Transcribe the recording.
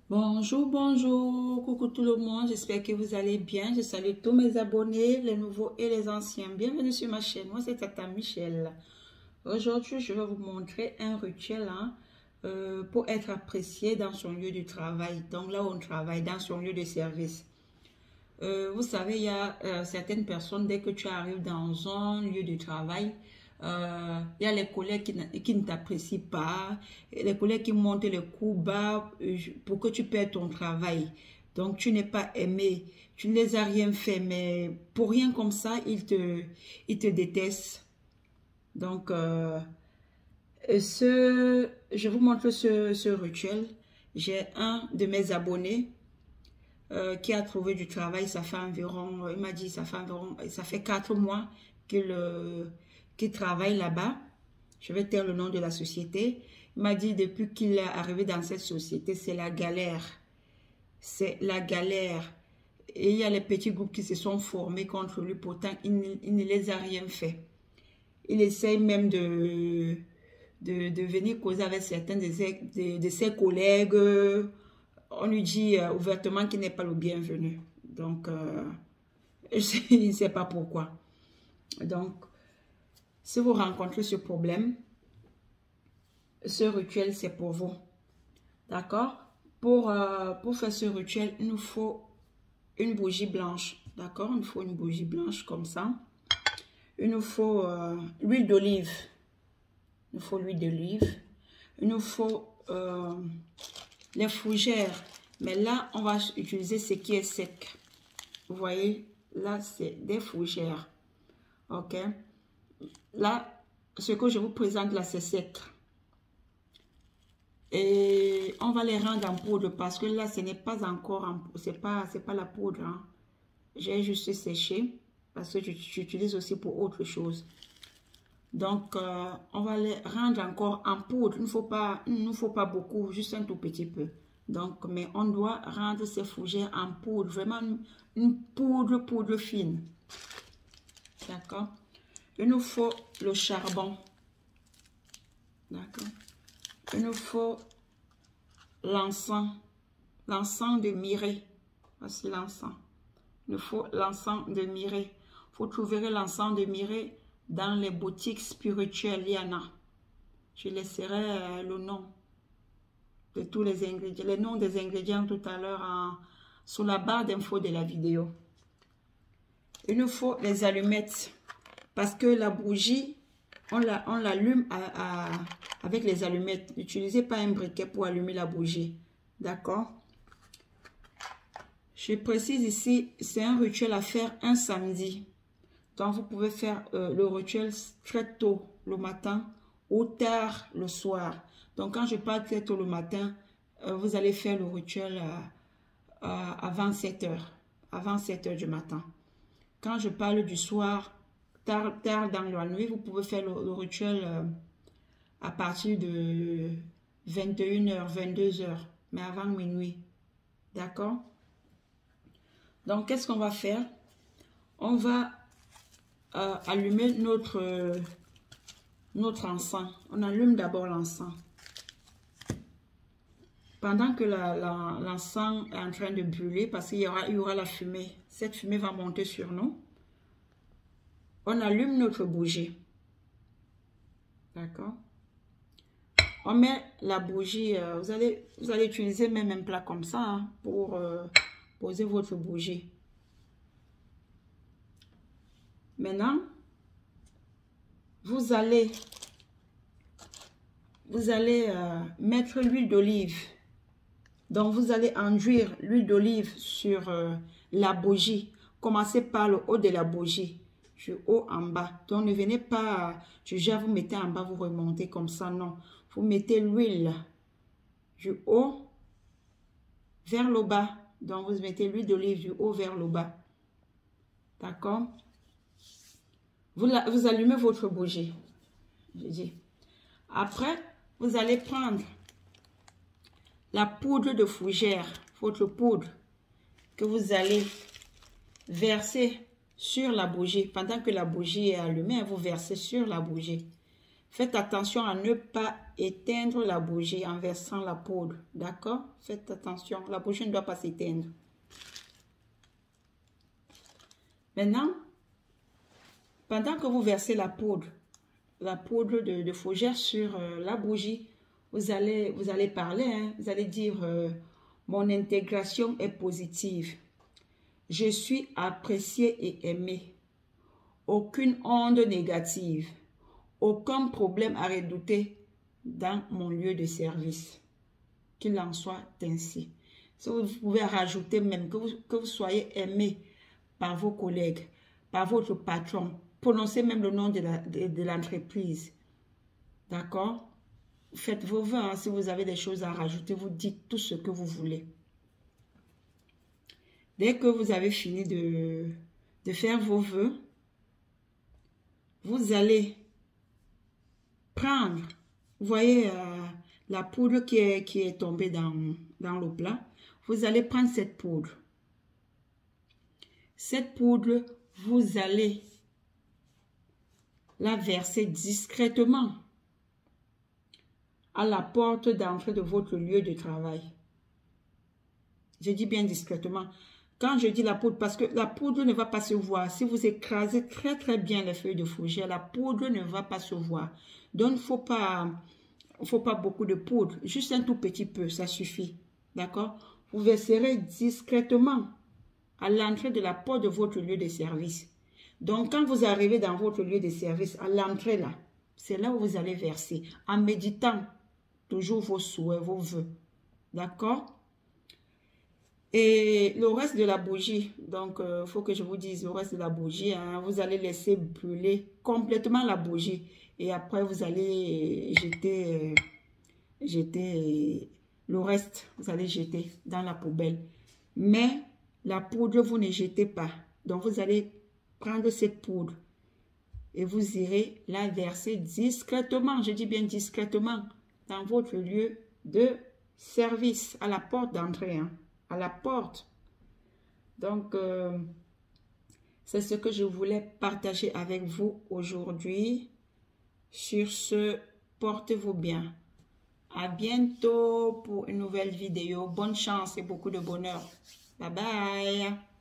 Bonjour, bonjour, coucou tout le monde, j'espère que vous allez bien. Je salue tous mes abonnés, les nouveaux et les anciens. Bienvenue sur ma chaîne, moi c'est Tata Michel. Aujourd'hui, je vais vous montrer un rituel pour être apprécié dans son lieu de travail. Donc là où on travaille, dans son lieu de service. Vous savez, il y a certaines personnes, dès que tu arrives dans un lieu de travail, il y a les collègues qui ne t'apprécient pas, et les collègues qui montent les coups bas pour que tu perdes ton travail. Donc, tu n'es pas aimé, tu ne les as rien fait, mais pour rien comme ça, ils te détestent. Donc, je vous montre ce rituel. J'ai un de mes abonnés qui a trouvé du travail, ça fait environ, il m'a dit, ça fait 4 mois qu'il travaille là-bas. Je vais taire le nom de la société. Il m'a dit, depuis qu'il est arrivé dans cette société, c'est la galère. C'est la galère. Et il y a les petits groupes qui se sont formés contre lui, pourtant, il ne les a rien fait. Il essaye même de venir causer avec certains de ses collègues. On lui dit ouvertement qu'il n'est pas le bienvenu. Donc, il ne sait pas pourquoi. Donc, si vous rencontrez ce problème, ce rituel, c'est pour vous. D'accord? Pour faire ce rituel, il nous faut une bougie blanche. D'accord? Il nous faut une bougie blanche comme ça. Il nous faut l'huile d'olive. Il nous faut l'huile d'olive. Il nous faut les fougères. Mais là, on va utiliser ce qui est sec. Vous voyez, là, c'est des fougères. OK? Là, ce que je vous présente là, c'est sec. Et on va les rendre en poudre parce que là, ce n'est pas encore en poudre. C'est pas la poudre. Hein. J'ai juste séché parce que j'utilise aussi pour autre chose. Donc, on va les rendre encore en poudre. Il ne nous faut pas beaucoup, juste un tout petit peu. Donc, mais on doit rendre ces fougères en poudre. Vraiment une poudre fine. D'accord? Il nous faut le charbon. D'accord? Il nous faut l'encens. L'encens de myrrhe. Voici l'encens. Il nous faut l'encens de myrrhe. Vous trouverez l'encens de myrrhe dans les boutiques spirituelles. Il y en a. Je laisserai le nom de tous les ingrédients. Les noms des ingrédients tout à l'heure sous la barre d'infos de la vidéo. Il nous faut les allumettes. Parce que la bougie, on l'allume avec les allumettes. N'utilisez pas un briquet pour allumer la bougie. D'accord? Je précise ici, c'est un rituel à faire un samedi. Donc, vous pouvez faire le rituel très tôt le matin ou tard le soir. Donc, quand je parle très tôt le matin, vous allez faire le rituel avant 7 heures. Avant 7 heures du matin. Quand je parle du soir, tard dans la nuit, vous pouvez faire le rituel à partir de 21 heures, 22 heures, mais avant minuit. D'accord? Donc, qu'est-ce qu'on va faire? On va allumer notre encens. On allume d'abord l'encens. Pendant que l'encens est en train de brûler, parce qu'il y aura la fumée, cette fumée va monter sur nous. On allume notre bougie. D'accord? On met la bougie, vous allez utiliser même un plat comme ça hein, pour poser votre bougie. Maintenant, vous allez mettre l'huile d'olive. Donc, vous allez enduire l'huile d'olive sur la bougie. Commencez par le haut de la bougie. Du haut en bas. Donc, ne venez pas du genre, vous mettez en bas, vous remontez comme ça. Non. Vous mettez l'huile du haut vers le bas. Donc, vous mettez l'huile d'olive du haut vers le bas. D'accord? Vous allumez votre bougie. Je dis. Après, vous allez prendre la poudre de fougère, votre poudre, que vous allez verser sur la bougie. Pendant que la bougie est allumée, vous versez sur la bougie. Faites attention à ne pas éteindre la bougie en versant la poudre. D'accord? Faites attention, la bougie ne doit pas s'éteindre. Maintenant, pendant que vous versez la poudre de fougère sur la bougie, vous allez parler, hein, vous allez dire mon intégration est positive. Je suis apprécié et aimé. Aucune onde négative. Aucun problème à redouter dans mon lieu de service. Qu'il en soit ainsi. Si vous pouvez rajouter même que vous soyez aimé par vos collègues, par votre patron. Prononcez même le nom de l'entreprise. D'accord? Faites vos vœux. Hein. Si vous avez des choses à rajouter, vous dites tout ce que vous voulez. Dès que vous avez fini de faire vos vœux, vous allez prendre, vous voyez la poudre qui est tombée dans le plat. Vous allez prendre cette poudre. Cette poudre, vous allez la verser discrètement à la porte d'entrée de votre lieu de travail. Je dis bien discrètement. Quand je dis la poudre, parce que la poudre ne va pas se voir. Si vous écrasez très très bien les feuilles de fougère, la poudre ne va pas se voir. Donc, il ne faut pas beaucoup de poudre. Juste un tout petit peu, ça suffit. D'accord? Vous verserez discrètement à l'entrée de la porte de votre lieu de service. Donc, quand vous arrivez dans votre lieu de service, à l'entrée là, c'est là où vous allez verser, en méditant toujours vos souhaits, vos vœux. D'accord? Et le reste de la bougie, donc il faut que je vous dise le reste de la bougie, hein, vous allez laisser brûler complètement la bougie. Et après, vous allez jeter le reste, vous allez jeter dans la poubelle. Mais la poudre, vous ne jetez pas. Donc, vous allez prendre cette poudre et vous irez la verser discrètement, je dis bien discrètement, dans votre lieu de service, à la porte d'entrée, hein, à la porte. Donc, c'est ce que je voulais partager avec vous aujourd'hui. Sur ce, portez-vous bien. À bientôt pour une nouvelle vidéo. Bonne chance et beaucoup de bonheur. Bye bye.